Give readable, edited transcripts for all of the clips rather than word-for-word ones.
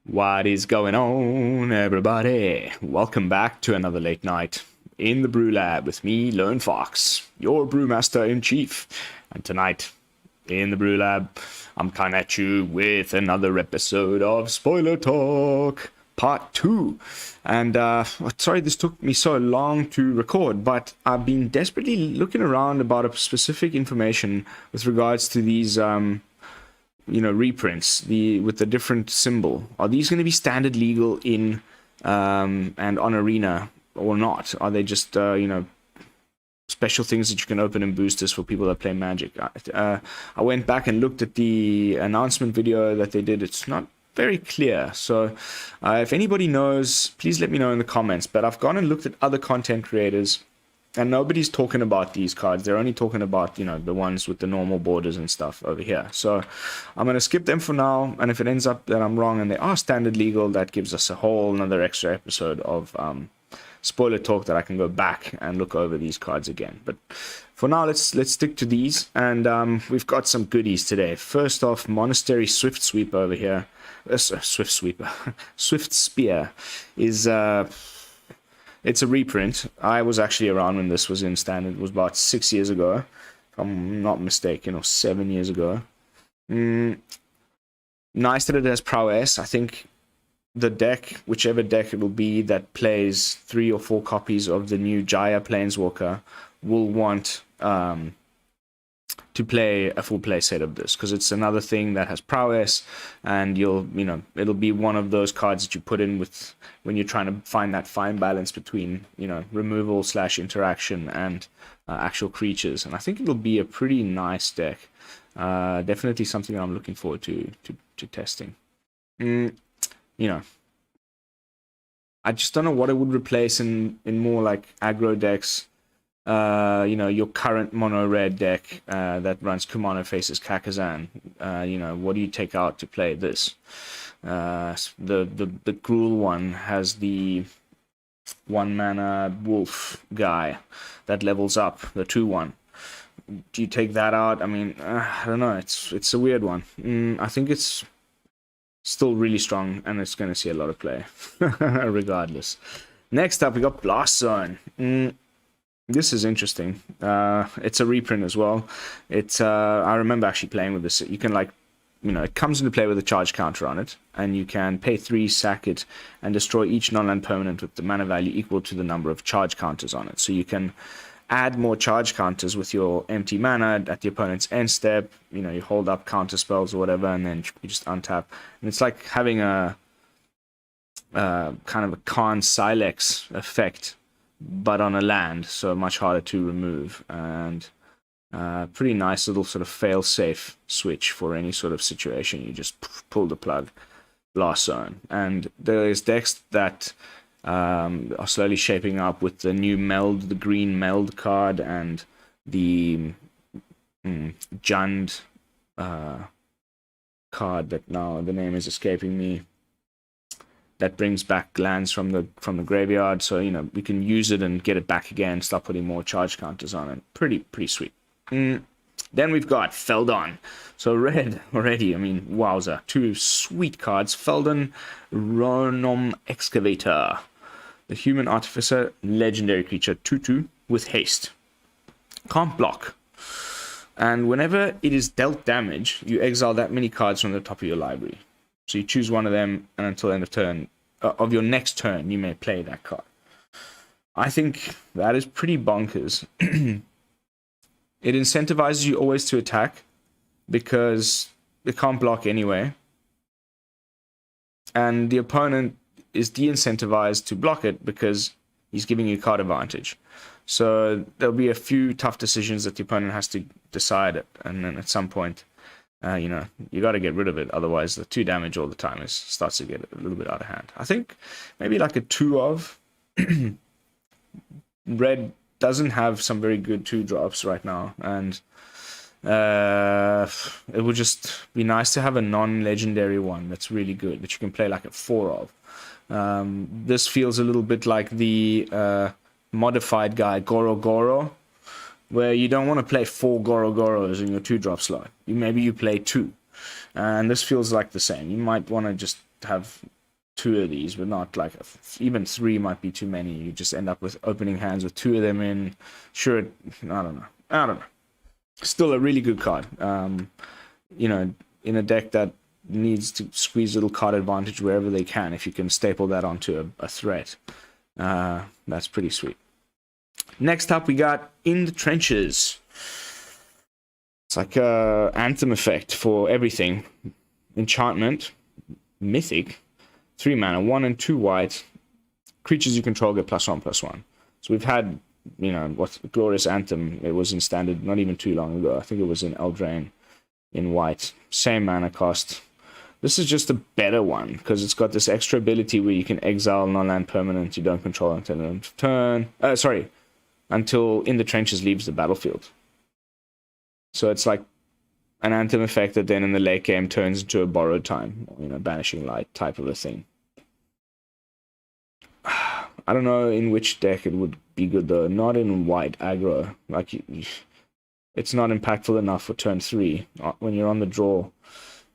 What is going on, everybody? Welcome back to another late night in the BrewLab with me, Lone Fox, your brewmaster in chief. And tonight, in the BrewLab, I'm coming at you with another episode of Spoiler Talk Part 2. And sorry this took me so long to record, but I've been desperately looking around about a specific information with regards to these reprints with the different symbol. Are these going to be standard legal in and on Arena or not? Are they just special things that you can open in boosters for people that play Magic? I went back and looked at the announcement video that they did. It's not very clear, so if anybody knows, please let me know in the comments. But I've gone and looked at other content creators, and nobody's talking about these cards. They're only talking about, the ones with the normal borders and stuff over here. So I'm going to skip them for now. And if it ends up that I'm wrong and they are standard legal, that gives us a whole another extra episode of spoiler talk that I can go back and look over these cards again. But for now, let's stick to these. And we've got some goodies today. First off, Monastery Swift Sweep over here. Swift Sweeper. Swift Spear is... it's a reprint. I was actually around when this was in standard. It was about 6 years ago, if I'm not mistaken, or 7 years ago. Nice that it has prowess. I think the deck, whichever deck it will be that plays 3 or 4 copies of the new Jaya Planeswalker, will want to play a full play set of this, because it's another thing that has prowess, and it'll be one of those cards that you put in with when you're trying to find that fine balance between removal / interaction and actual creatures. And I think it'll be a pretty nice deck. Definitely something I'm looking forward to testing. I just don't know what it would replace in more like aggro decks. Your current mono red deck that runs Kumano faces Kakazan. What do you take out to play this? The Gruul one has the 1-mana wolf guy that levels up, the 2/1. Do you take that out? I mean, I don't know. It's a weird one. I think it's still really strong, and it's going to see a lot of play, regardless. Next up, we got Blast Zone. This is interesting. It's a reprint as well. I remember actually playing with this. You can it comes into play with a charge counter on it, and you can pay 3, sack it, and destroy each non-land permanent with the mana value equal to the number of charge counters on it. So you can add more charge counters with your empty mana at the opponent's end step. You hold up counter spells or whatever, and then you just untap. And it's like having a kind of a Khan Silex effect, but on a land, so much harder to remove, and pretty nice little sort of fail-safe switch for any sort of situation. You just pull the plug, Blast Zone. And there's decks that are slowly shaping up with the new meld, the green meld card, and the Jund card that now the name is escaping me, that brings back lands from the graveyard. So we can use it and get it back again, start putting more charge counters on it. Pretty sweet. Then we've got Feldon. So red already. I mean, wowza, 2 sweet cards. Feldon, Ronom Excavator, the human artificer, legendary creature, 2/2 with haste. Can't block. And whenever it is dealt damage, you exile that many cards from the top of your library. So you choose one of them, and until end of turn of your next turn, you may play that card. I think that is pretty bonkers. It incentivizes you always to attack, because it can't block anyway. And the opponent is de-incentivized to block it because he's giving you card advantage. So there'll be a few tough decisions that the opponent has to decide, and then at some point, you got to get rid of it. Otherwise, the 2 damage all the time starts to get a little bit out of hand. I think maybe like a 2 of red doesn't have some very good 2-drops right now, and it would just be nice to have a non-legendary one that's really good that you can play like a 4 of. This feels a little bit like the modified guy Goro Goro, where you don't want to play 4 Goro-Goros in your 2-drop slot. Maybe you play 2. And this feels like the same. You might want to just have 2 of these, but not like even 3 might be too many. You just end up with opening hands with 2 of them in. Sure, I don't know. Still a really good card. You know, in a deck that needs to squeeze a little card advantage wherever they can, if you can staple that onto a threat, that's pretty sweet. Next up, we got In the Trenches. It's like a Anthem effect for everything. Enchantment, Mythic, 3 mana, 1 and 2 white. Creatures you control get +1/+1. So we've had, you know, what Glorious Anthem. It was in Standard not even too long ago. I think it was in Eldraine in white. Same mana cost. This is just a better one because it's got this extra ability where you can exile non-land permanent you don't control until the end of turn. Until In the Trenches leaves the battlefield. So it's like an Anthem effect that then in the late game turns into a Borrowed Time, you know, Banishing Light type of a thing. I don't know in which deck it would be good though. Not in white aggro. Like, it's not impactful enough for turn 3. When you're on the draw,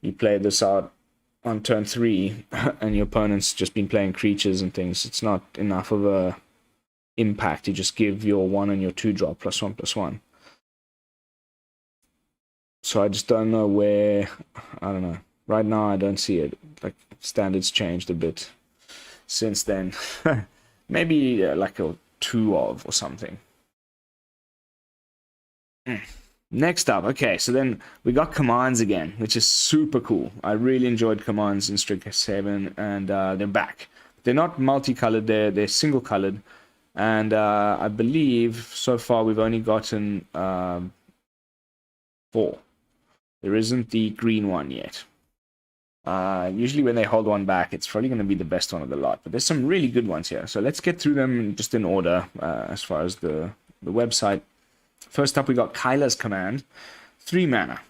you play this out on turn 3, and your opponent's just been playing creatures and things. It's not enough of a impact. You just give your 1 and your 2 drop +1/+1. So I just don't know where. I don't know. Right now I don't see it. Like, Standards changed a bit since then. Maybe like a 2 of or something. Next up, okay, so then we got commands again, which is super cool. I really enjoyed commands in Strixhaven, and they're back. They're not multicolored, they're single colored, and I believe so far we've only gotten 4. There isn't the green one yet. Usually when they hold one back, it's probably going to be the best one of the lot, but there's some really good ones here. So let's get through them just in order as far as the website. First up, we got Kyla's Command, 3 mana.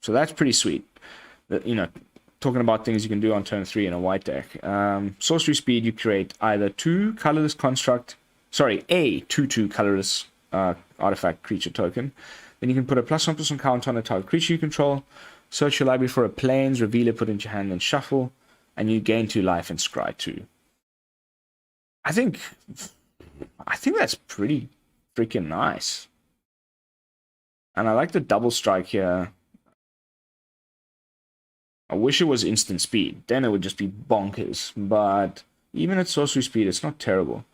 So that's pretty sweet. You know, talking about things you can do on turn 3 in a white deck. Sorcery speed, you create either a 2/2 colorless artifact creature token. Then you can put a +1/+1 counter on a target creature you control. Search your library for a plains, reveal it, put it into your hand, and shuffle. And you gain 2 life and scry 2. I think that's pretty freaking nice. And I like the double strike here. I wish it was instant speed. Then it would just be bonkers. But even at sorcery speed, it's not terrible.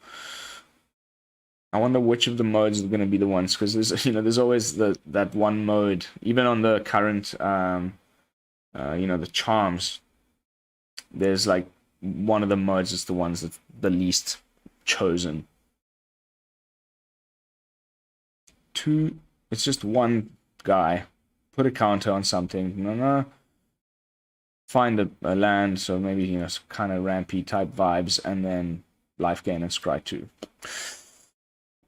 I wonder which of the modes are going to be the ones, because there's always that one mode, even on the current the charms. There's like one of the modes is the ones that's the least chosen. 2. It's just one guy. Put a counter on something. No. Find a land, so maybe, some kind of rampy type vibes, and then life gain and scry 2.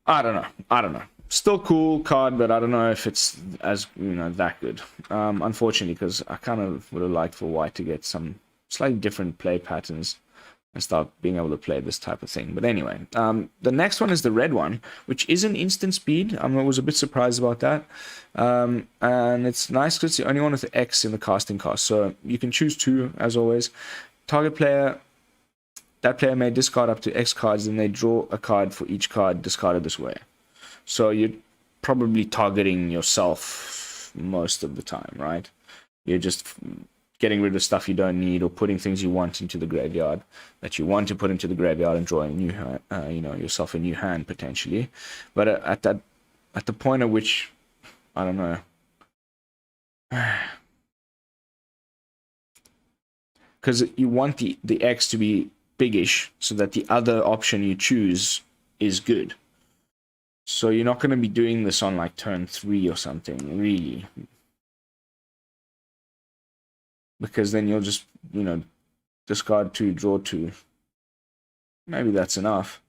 I don't know. Still cool card, but I don't know if it's as that good. Unfortunately, because I kind of would have liked for white to get some slightly different play patterns and start being able to play this type of thing. But anyway, the next one is the red one, which is an instant speed. I was a bit surprised about that. And it's nice because it's the only one with the X in the casting cost. So you can choose 2, as always. Target player, that player may discard up to X cards, and they draw a card for each card discarded this way. So you're probably targeting yourself most of the time, right? You're just getting rid of stuff you don't need, or putting things you want into the graveyard that you want to put into the graveyard and drawing a new yourself a new hand potentially. But at the point at which, I don't know, because you want the X to be biggish so that the other option you choose is good. So you're not going to be doing this on like turn 3 or something, really. Because then you'll just, discard 2, draw 2. Maybe that's enough.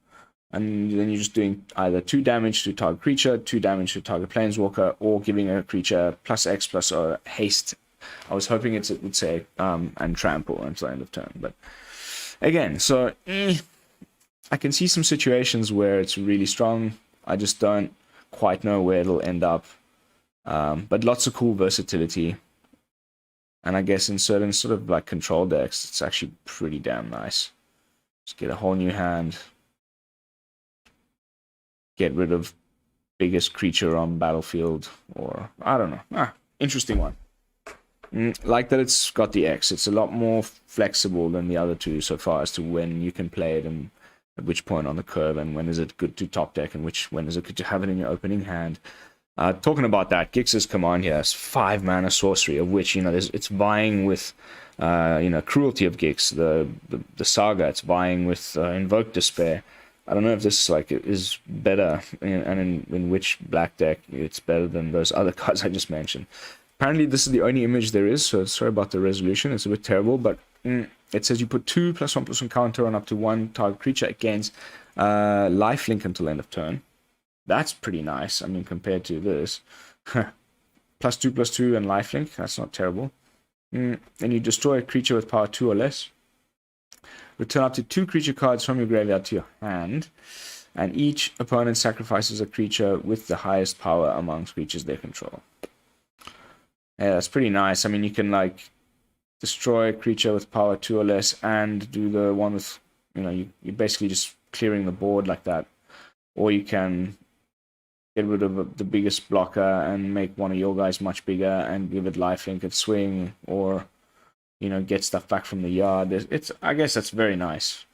And then you're just doing either 2 damage to target creature, 2 damage to target planeswalker, or giving a creature +X + haste. I was hoping it would say and trample until the end of turn. But again, I can see some situations where it's really strong. I just don't quite know where it'll end up. But lots of cool versatility. And I guess in certain sort of like control decks, it's actually pretty damn nice. Just get a whole new hand. Get rid of biggest creature on battlefield, or I don't know. Interesting one. Like that it's got the X. It's a lot more flexible than the other two so far as to when you can play it and at which point on the curve, and when is it good to top deck, and when is it good to have it in your opening hand. Talking about that, Gix's command here is 5 mana sorcery, of which, you know, it's vying with, Cruelty of Gix, the saga. It's vying with Invoke Despair. I don't know if this is better, and in which black deck it's better than those other cards I just mentioned. Apparently, this is the only image there is, so sorry about the resolution. It's a bit terrible, but it says you put 2+1/+1 counter on up to 1 target creature against lifelink until end of turn. That's pretty nice. I mean, compared to this. +2/+2 and lifelink. That's not terrible. And you destroy a creature with power 2 or less. Return up to 2 creature cards from your graveyard to your hand. And each opponent sacrifices a creature with the highest power amongst creatures they control. Yeah, that's pretty nice. I mean, you can, like, destroy a creature with power 2 or less and do the one with, you're basically just clearing the board like that. Or you can get rid of the biggest blocker and make one of your guys much bigger and give it lifelink and swing, or get stuff back from the yard. I guess that's very nice.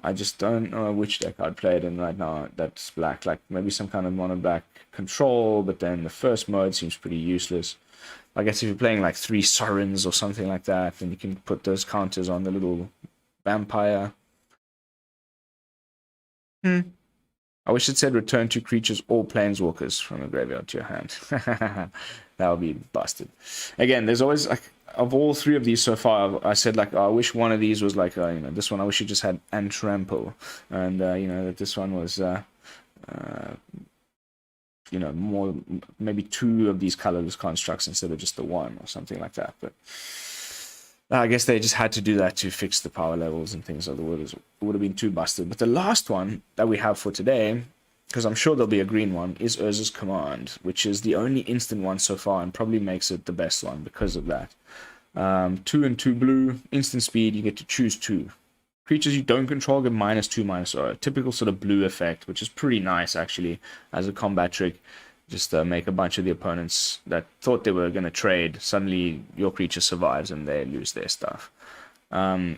I just don't know which deck I'd play it in right now that's black. Like maybe some kind of mono black control, but then the first mode seems pretty useless. I guess if you're playing like 3 Sorins or something like that, then you can put those counters on the little vampire. I wish it said return 2 creatures or planeswalkers from the graveyard to your hand. That would be busted. Again, there's always, like, of all 3 of these so far, I said, like, I wish one of these was like, this one I wish it just had Antrample. And, that this one was, more, maybe 2 of these colorless constructs instead of just the 1 or something like that. But I guess they just had to do that to fix the power levels and things, otherwise it would have been too busted. But the last one that we have for today, because I'm sure there'll be a green one, is Urza's Command, which is the only instant one so far and probably makes it the best one because of that. 2 and 2 blue, instant speed, you get to choose 2. Creatures you don't control get -2/-0. Typical sort of blue effect, which is pretty nice actually as a combat trick. Just make a bunch of the opponents that thought they were going to trade, suddenly your creature survives and they lose their stuff. Then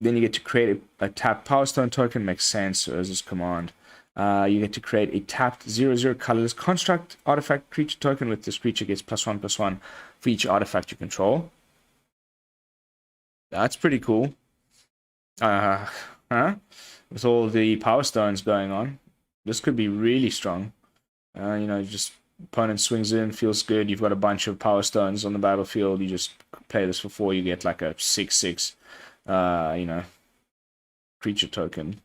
you get to create a tapped Power Stone token, makes sense, Urza's Command. You get to create a tapped 0/0 colorless construct artifact creature token. With this creature gets +1/+1 for each artifact you control. That's pretty cool. With all the Power Stones going on, this could be really strong. Just opponent swings in, feels good. You've got a bunch of Power Stones on the battlefield. You just play this for 4. You get like a 6/6, creature token.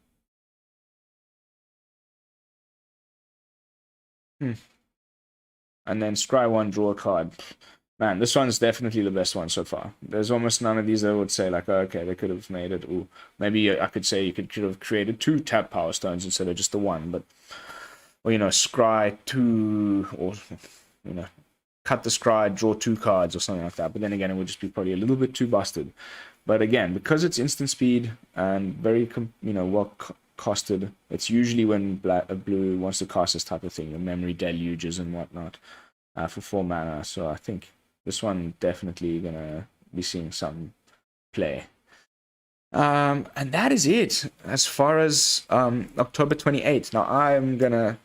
And then scry 1, draw a card. Man, this one's definitely the best one so far. There's almost none of these that would say like, oh, okay, they could have made it. Or maybe I could say you could have created 2 tap Power Stones instead of just the 1, but. Or, scry 2, or, cut the scry, draw 2 cards or something like that. But then again, it would just be probably a little bit too busted. But again, because it's instant speed and very, well costed, it's usually when blue wants to cast this type of thing, the memory deluges and whatnot, for 4 mana. So I think this one definitely gonna be seeing some play. And that is it as far as October 28th. Now I'm gonna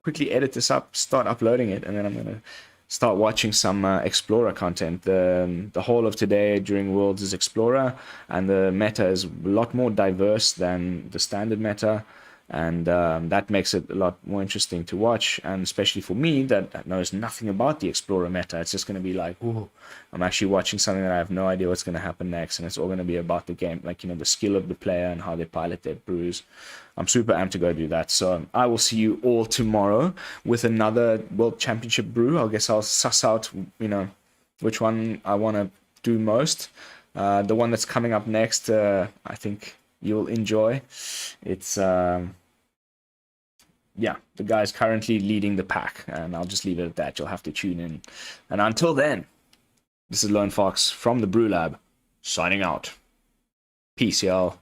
quickly edit this up, start uploading it, and then I'm gonna start watching some Explorer content. The whole of today during Worlds is Explorer, and the meta is a lot more diverse than the standard meta, and that makes it a lot more interesting to watch, and especially for me that knows nothing about the Explorer meta. It's just going to be like, ooh, I'm actually watching something that I have no idea what's going to happen next, and it's all going to be about the game, like, the skill of the player and how they pilot their brews. I'm super amped to go do that. So I will see you all tomorrow with another World Championship brew. I guess I'll suss out, which one I want to do most. The one that's coming up next, I think you'll enjoy. It's yeah, the guy's currently leading the pack, and I'll just leave it at that. You'll have to tune in. And until then, this is Lone Fox from the BrewLab, signing out. Peace, y'all.